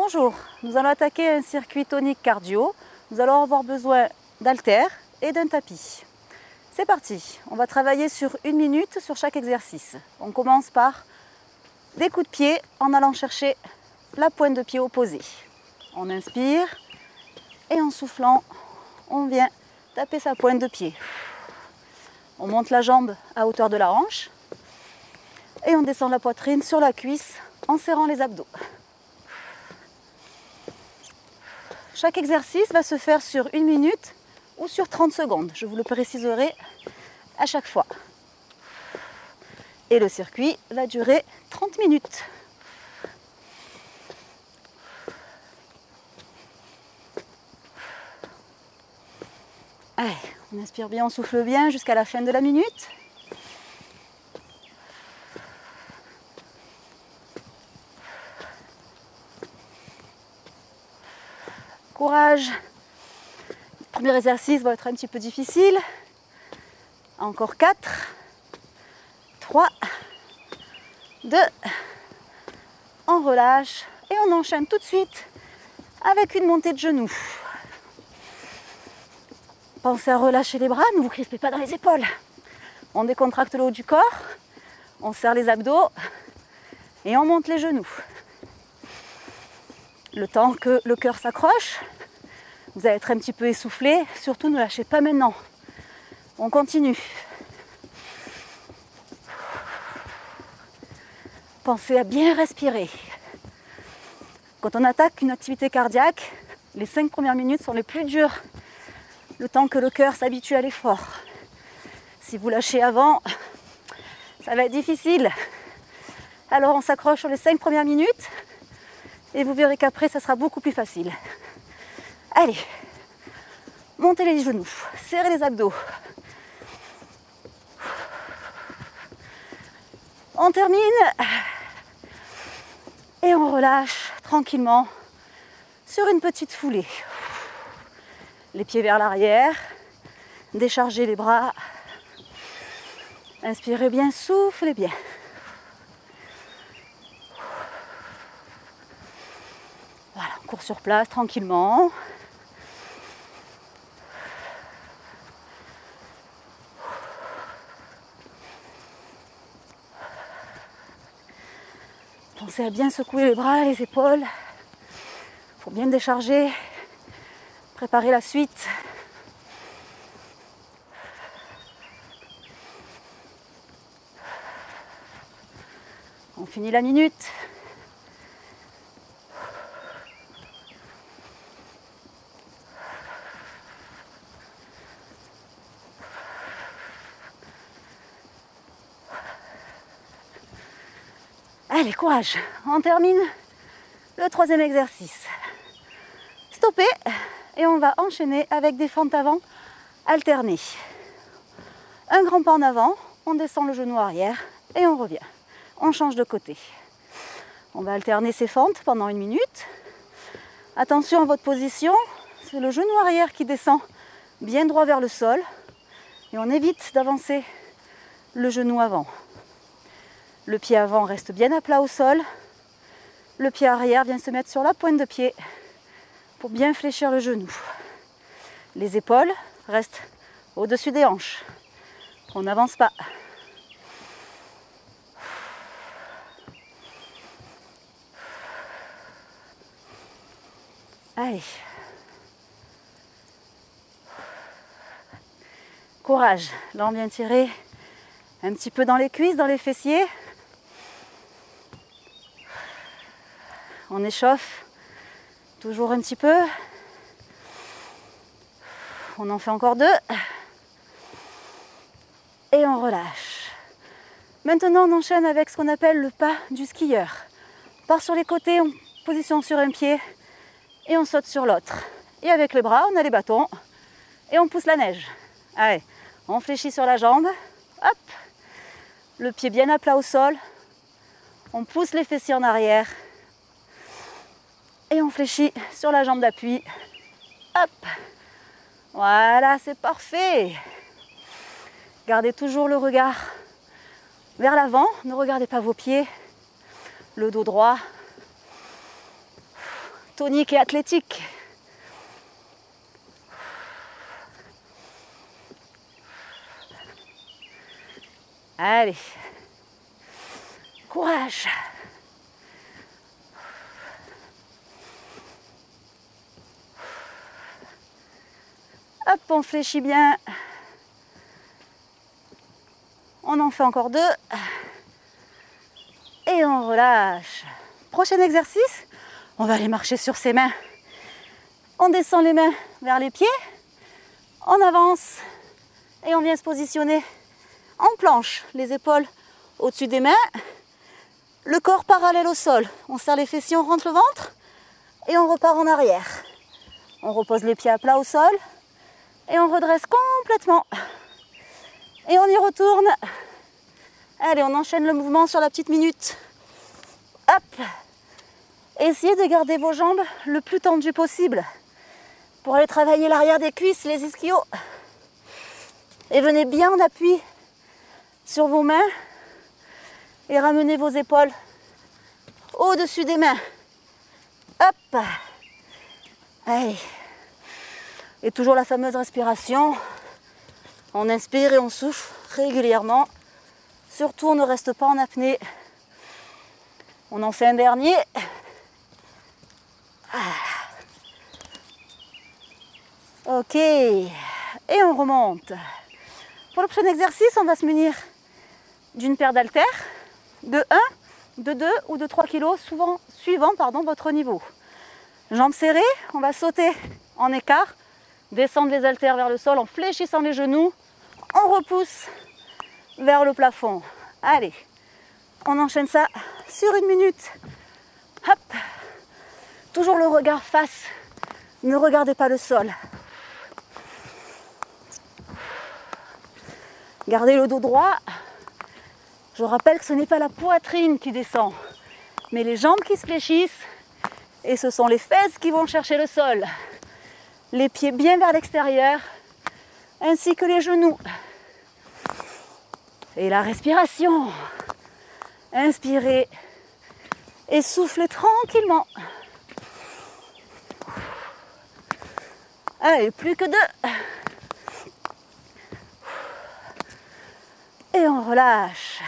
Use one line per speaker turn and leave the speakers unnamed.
Bonjour, nous allons attaquer un circuit tonique cardio. Nous allons avoir besoin d'haltères et d'un tapis. C'est parti, on va travailler sur 1 minute sur chaque exercice. On commence par des coups de pied en allant chercher la pointe de pied opposée. On inspire et en soufflant, on vient taper sa pointe de pied. On monte la jambe à hauteur de la hanche et on descend la poitrine sur la cuisse en serrant les abdos. Chaque exercice va se faire sur 1 minute ou sur 30 secondes. Je vous le préciserai à chaque fois. Et le circuit va durer 30 minutes. Allez, on inspire bien, on souffle bien jusqu'à la fin de la minute. Courage. Le premier exercice va être un petit peu difficile. Encore 4, 3, 2, on relâche et on enchaîne tout de suite avec une montée de genoux. Pensez à relâcher les bras, ne vous crispez pas dans les épaules. On décontracte le haut du corps, on serre les abdos et on monte les genoux. Le temps que le cœur s'accroche, vous allez être un petit peu essoufflé, surtout ne lâchez pas maintenant. On continue. Pensez à bien respirer. Quand on attaque une activité cardiaque, les 5 premières minutes sont les plus dures, le temps que le cœur s'habitue à l'effort. Si vous lâchez avant, ça va être difficile. Alors on s'accroche sur les 5 premières minutes et vous verrez qu'après, ça sera beaucoup plus facile. Allez, montez les genoux, serrez les abdos. On termine et on relâche tranquillement sur une petite foulée. Les pieds vers l'arrière, déchargez les bras. Inspirez bien, soufflez bien. Voilà, on court sur place tranquillement. Pensez à bien secouer les bras, les épaules, pour bien décharger, préparer la suite. On finit la minute. Allez, courage, on termine le 3e exercice. Stoppez et on va enchaîner avec des fentes avant alternées. Un grand pas en avant, on descend le genou arrière et on revient. On change de côté. On va alterner ces fentes pendant 1 minute. Attention à votre position, c'est le genou arrière qui descend bien droit vers le sol et on évite d'avancer le genou avant. Le pied avant reste bien à plat au sol. Le pied arrière vient se mettre sur la pointe de pied pour bien fléchir le genou. Les épaules restent au-dessus des hanches. On n'avance pas. Allez. Courage. Là, on vient tirer un petit peu dans les cuisses, dans les fessiers. On échauffe toujours un petit peu. On en fait encore 2. Et on relâche. Maintenant, on enchaîne avec ce qu'on appelle le pas du skieur. On part sur les côtés, on positionne sur un pied et on saute sur l'autre. Et avec les bras, on a les bâtons et on pousse la neige. Allez, on fléchit sur la jambe. Hop, le pied bien à plat au sol. On pousse les fessiers en arrière. Et on fléchit sur la jambe d'appui. Hop. Voilà, c'est parfait. Gardez toujours le regard vers l'avant. Ne regardez pas vos pieds. Le dos droit. tonique et athlétique. Allez, courage. Hop, on fléchit bien. On en fait encore 2. Et on relâche. Prochain exercice, on va aller marcher sur ses mains. On descend les mains vers les pieds. On avance. Et on vient se positionner en planche. Les épaules au-dessus des mains. Le corps parallèle au sol. On serre les fessiers, on rentre le ventre. Et on repart en arrière. On repose les pieds à plat au sol. Et on redresse complètement. Et on y retourne. Allez, on enchaîne le mouvement sur la petite minute. Hop. Essayez de garder vos jambes le plus tendues possible pour aller travailler l'arrière des cuisses, les ischios. Et venez bien en appui sur vos mains et ramenez vos épaules au-dessus des mains. Hop. Allez. Et toujours la fameuse respiration. On inspire et on souffle régulièrement. Surtout, on ne reste pas en apnée. On en fait un dernier. Ok. Et on remonte. Pour le prochain exercice, on va se munir d'une paire d'haltères de 1, de 2 ou de 3 kg, suivant votre niveau. Jambes serrées, on va sauter en écart, descendre les haltères vers le sol en fléchissant les genoux. On repousse vers le plafond. Allez, on enchaîne ça sur 1 minute. Hop. Toujours le regard face. Ne regardez pas le sol. Gardez le dos droit. Je rappelle que ce n'est pas la poitrine qui descend, mais les jambes qui se fléchissent. Et ce sont les fesses qui vont chercher le sol. Les pieds bien vers l'extérieur, ainsi que les genoux. Et la respiration. Inspirez et soufflez tranquillement. Allez, plus que 2. Et on relâche.